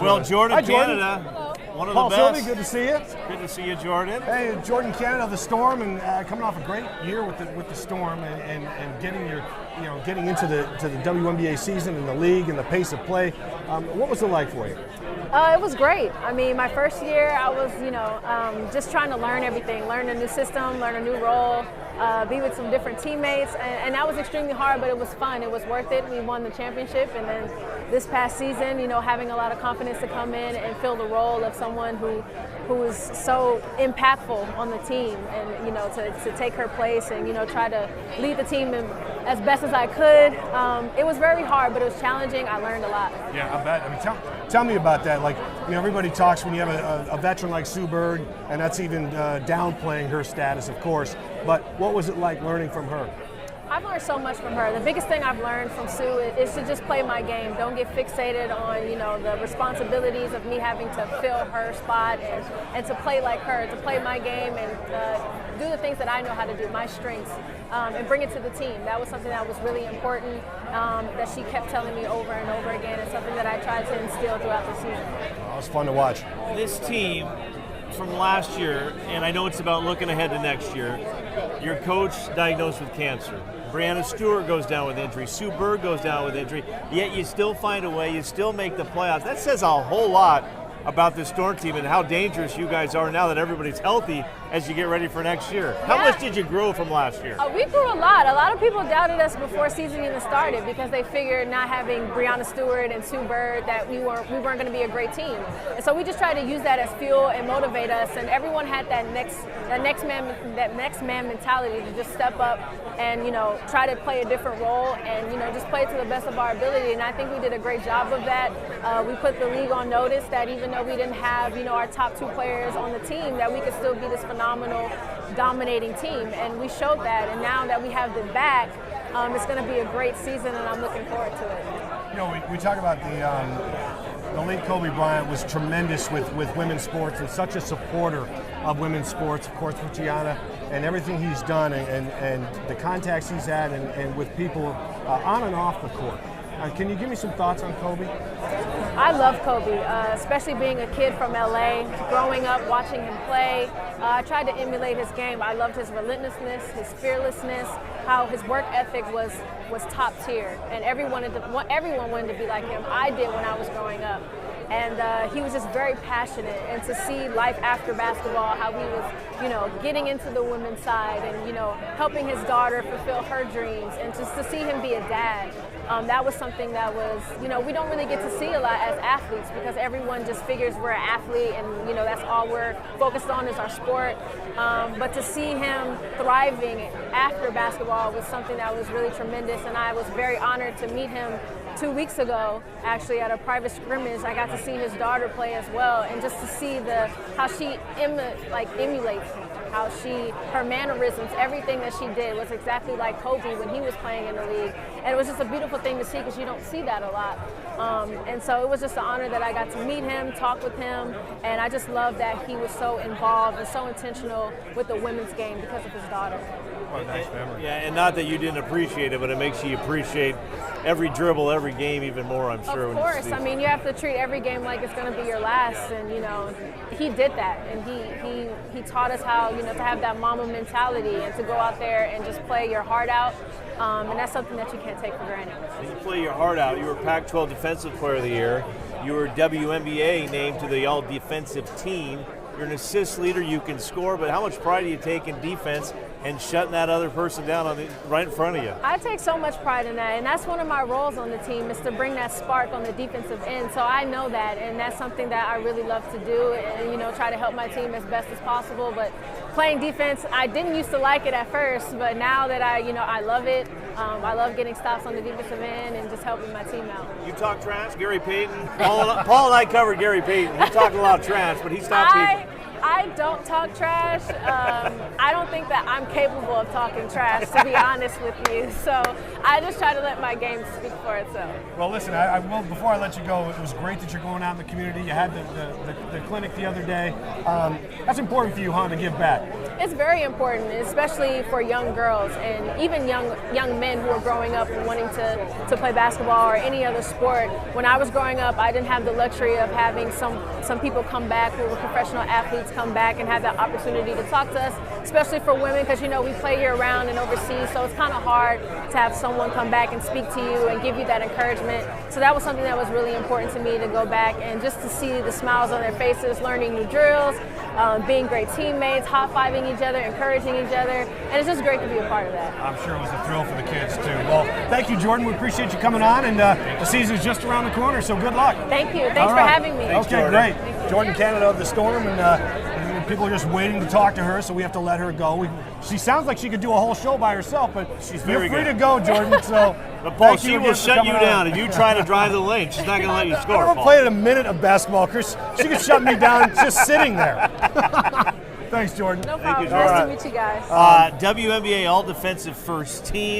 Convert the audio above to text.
listening. Well, Jordin, Hi, Jordin. Canada, one of Paul the best. Sylvie, good to see you. Good to see you, Jordin. Hey, Jordin, Canada, the Storm, and coming off a great year with the Storm, and getting getting into the WNBA season and the league and the pace of play. What was it like for you? It was great. I mean, my first year, I was, just trying to learn everything, learn a new system, learn a new role, be with some different teammates, and that was extremely hard, but it was fun. It was worth it. We won the championship, and then this past season, having a lot of confidence to come in and fill the role of someone who is so impactful on the team, and to take her place and try to lead the team as best as I could. It was very hard, but it was challenging. I learned a lot. Yeah, I bet. I mean, tell me about that. Like, everybody talks when you have a veteran like Sue Bird, and that's even downplaying her status, of course. But what was it like learning from her? I've learned so much from her. The biggest thing I've learned from Sue is to just play my game. Don't get fixated on, the responsibilities of me having to fill her spot and to play like her, to play my game and do the things that I know how to do, my strengths, and bring it to the team. That was something that was really important that she kept telling me over and over again, and something that I tried to instill throughout the season. Well, it was fun to watch. This team from last year, and I know it's about looking ahead to next year, your coach diagnosed with cancer. Brianna Stewart goes down with injury. Sue Bird goes down with injury. Yet you still find a way. You still make the playoffs. That says a whole lot about this Storm team and how dangerous you guys are now that everybody's healthy as you get ready for next year. How much did you grow from last year? We grew a lot. A lot of people doubted us before season even started because they figured not having Brianna Stewart and Sue Bird that we weren't going to be a great team. And so we just tried to use that as fuel and motivate us. And everyone had that next man mentality to just step up and try to play a different role and just play to the best of our ability. And I think we did a great job of that. We put the league on notice that even though we didn't have our top two players on the team, that we could still be this phenomenal, dominating team, and we showed that. And now that we have them back, it's going to be a great season, and I'm looking forward to it. We talk about the late Kobe Bryant was tremendous with women's sports and such a supporter of women's sports, of course, with Gianna and everything he's done and the contacts he's had and with people on and off the court. Can you give me some thoughts on Kobe? I love Kobe, especially being a kid from LA, growing up watching him play. I tried to emulate his game. I loved his relentlessness, his fearlessness, how his work ethic was top tier, and everyone wanted to be like him. I did when I was growing up. And he was just very passionate, and to see life after basketball, how he was, getting into the women's side and, helping his daughter fulfill her dreams, and just to see him be a dad, that was something that was, we don't really get to see a lot as athletes because everyone just figures we're an athlete and, that's all we're focused on is our sport. But to see him thriving after basketball was something that was really tremendous, and I was very honored to meet him 2 weeks ago, actually at a private scrimmage. I got to see his daughter play as well, and just to see how she emulates, how her mannerisms, everything that she did was exactly like Kobe when he was playing in the league. And it was just a beautiful thing to see because you don't see that a lot. And so it was just an honor that I got to meet him, talk with him, and I just love that he was so involved and so intentional with the women's game because of his daughter. What a nice memory. Yeah, and not that you didn't appreciate it, but it makes you appreciate every dribble, every game even more, I'm sure. Of course. I mean, you have to treat every game like it's going to be your last, and, he did that, and he taught us how, to have that mama mentality and to go out there and just play your heart out, and that's something that you can't take for granted. You play your heart out. You were Pac-12 Defensive Player of the Year. You were WNBA named to the All-Defensive Team. You're an assist leader. You can score, but how much pride do you take in defense and shutting that other person down right in front of you? I take so much pride in that, and that's one of my roles on the team is to bring that spark on the defensive end. So I know that, and that's something that I really love to do, and try to help my team as best as possible. But playing defense, I didn't used to like it at first, but now that I love it. I love getting stops on the defensive end and just helping my team out. You talk trash, Gary Payton. Paul and I covered Gary Payton. He talked a lot of trash, but he stopped people. I don't talk trash. I don't think that I'm capable of talking trash, to be honest with you. So I just try to let my game speak for itself. Well, listen, I will, before I let you go, it was great that you're going out in the community. You had the clinic the other day. That's important for you, huh, to give back? It's very important, especially for young girls and even young men who are growing up and wanting to play basketball or any other sport. When I was growing up, I didn't have the luxury of having some people come back who were professional athletes come back and have that opportunity to talk to us, especially for women, because we play year round and overseas, so it's kind of hard to have someone come back and speak to you and give you that encouragement. So that was something that was really important to me, to go back and just to see the smiles on their faces, learning new drills, being great teammates, high-fiving each other, encouraging each other, and it's just great to be a part of that. I'm sure it was a thrill for the kids too. Well, thank you, Jordin. We appreciate you coming on, and the season's just around the corner, so good luck. Thank you. Thanks for having me. Thanks, Okay, Jordin. great. Jordin Canada of the Storm, and people are just waiting to talk to her, so we have to let her go. She sounds like she could do a whole show by herself, but She's you're very free good. to go, Jordin. So, But Paul, thank she you will again for shut you coming down on. if you try to drive the lane. She's not going to let you score, I haven't Paul. played a minute of basketball, Chris. She could shut me down just sitting there. Thanks, Jordin. No problem. you, Nice Jordan. to meet you guys. WNBA All Defensive First Team.